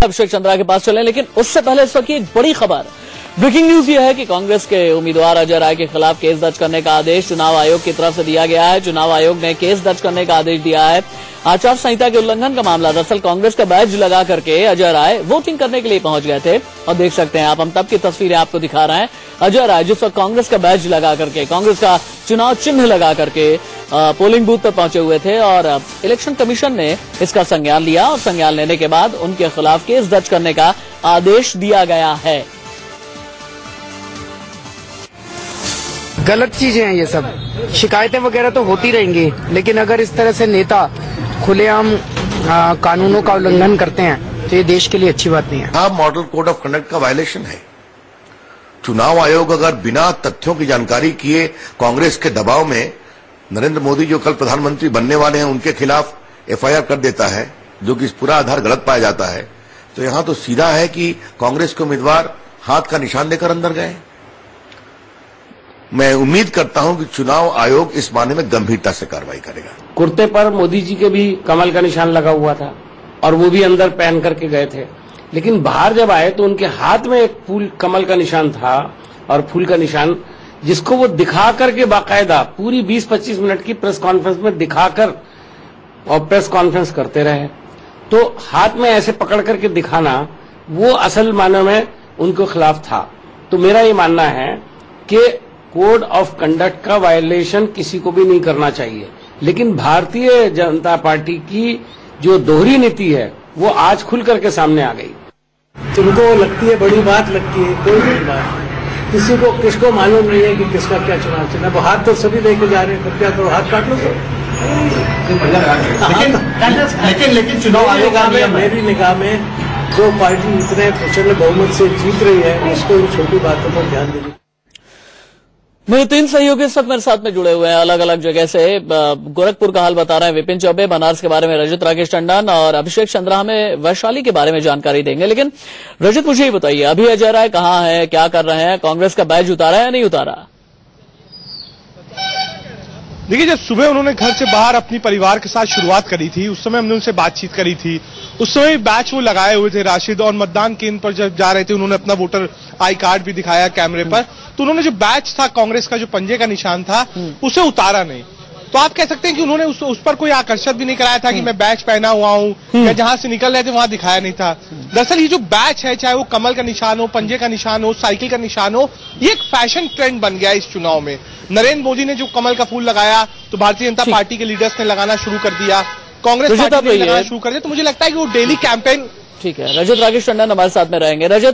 अभिषेक चंद्रा के पास चले, लेकिन उससे पहले इस वक्त की एक बड़ी खबर, ब्रेकिंग न्यूज ये है कि कांग्रेस के उम्मीदवार अजय राय के खिलाफ केस दर्ज करने का आदेश चुनाव आयोग की तरफ से दिया गया है। चुनाव आयोग ने केस दर्ज करने का आदेश दिया है। आचार संहिता के उल्लंघन का मामला, दरअसल कांग्रेस का बैज लगा करके अजय राय वोटिंग करने के लिए पहुंच गए थे और देख सकते हैं आप, हम तब की तस्वीरें आपको दिखा रहे हैं। अजय राय जिस वक्त कांग्रेस का बैज लगा करके, कांग्रेस का चुनाव चिन्ह लगा करके पोलिंग बूथ पर पहुंचे हुए थे और इलेक्शन कमीशन ने इसका संज्ञान लिया और संज्ञान लेने के बाद उनके खिलाफ केस दर्ज करने का आदेश दिया गया है। गलत चीजें हैं ये सब, शिकायतें वगैरह तो होती रहेंगी, लेकिन अगर इस तरह से नेता खुलेआम कानूनों का उल्लंघन करते हैं तो ये देश के लिए अच्छी बात नहीं है। हाँ, मॉडल कोड ऑफ कंडक्ट का वायलेशन है। चुनाव आयोग अगर बिना तथ्यों की जानकारी किए कांग्रेस के दबाव में नरेंद्र मोदी जो कल प्रधानमंत्री बनने वाले हैं उनके खिलाफ एफआईआर कर देता है, जो कि पूरा आधार गलत पाया जाता है, तो यहां तो सीधा है कि कांग्रेस के उम्मीदवार हाथ का निशान लेकर अंदर गए। मैं उम्मीद करता हूं कि चुनाव आयोग इस मामले में गंभीरता से कार्रवाई करेगा। कुर्ते पर मोदी जी के भी कमल का निशान लगा हुआ था और वो भी अंदर पहन करके गए थे, लेकिन बाहर जब आए तो उनके हाथ में एक फूल कमल का निशान था और फूल का निशान, जिसको वो दिखा करके बाकायदा पूरी 20-25 मिनट की प्रेस कॉन्फ्रेंस में दिखाकर और प्रेस कॉन्फ्रेंस करते रहे। तो हाथ में ऐसे पकड़ करके दिखाना वो असल मायने में उनके खिलाफ था। तो मेरा ये मानना है कि कोड ऑफ कंडक्ट का वायलेशन किसी को भी नहीं करना चाहिए, लेकिन भारतीय जनता पार्टी की जो दोहरी नीति है वो आज खुल करके सामने आ गई। तुमको लगती है बड़ी बात, लगती है कोई बड़ी बात नहीं। किसको मालूम नहीं है कि किसका क्या चुनाव चलना है। वो हाथ तो सभी लेके जा रहे हैं, फिर क्या करो, हाथ काट लो। लेकिन चुनाव आयोग में मेरी निगाह में जो पार्टी इतने प्रचंड बहुमत से जीत रही है, उसको इन छोटी बातों पर ध्यान देनी। मेरे 3 सहयोगी सब मेरे साथ में जुड़े हुए हैं अलग अलग जगह से। गोरखपुर का हाल बता रहे हैं विपिन चौबे, बनारस के बारे में रजत राकेश टंडन और अभिषेक चंद्रा हमें वैशाली के बारे में जानकारी देंगे। लेकिन रजत, मुझे ही बताइए, अभी अजय राय कहाँ है, क्या कर रहे हैं, कांग्रेस का बैज उतारा है या नहीं उतारा? देखिए, जब सुबह उन्होंने घर से बाहर अपनी परिवार के साथ शुरुआत करी थी, उस समय हमने उनसे बातचीत करी थी। उस समय बैच वो लगाए हुए थे राशिद, और मतदान केंद्र पर जब जा रहे थे उन्होंने अपना वोटर आई कार्ड भी दिखाया कैमरे पर। तो उन्होंने जो बैच था कांग्रेस का, जो पंजे का निशान था, उसे उतारा नहीं। तो आप कह सकते हैं कि उन्होंने उस पर कोई आकर्षण भी नहीं कराया था कि मैं बैच पहना हुआ हूं, या जहां से निकल रहे थे वहां दिखाया नहीं था। दरअसल ये जो बैच है, चाहे वो कमल का निशान हो, पंजे का निशान हो, साइकिल का निशान हो, ये एक फैशन ट्रेंड बन गया इस चुनाव में। नरेंद्र मोदी ने जो कमल का फूल लगाया तो भारतीय जनता पार्टी के लीडर्स ने लगाना शुरू कर दिया, कांग्रेस पार्टी ने लगाना शुरू कर दिया। तो मुझे लगता है कि वो डेली कैंपेन। ठीक है, रजत राकेश टंडन हमारे साथ में रहेंगे। रजत,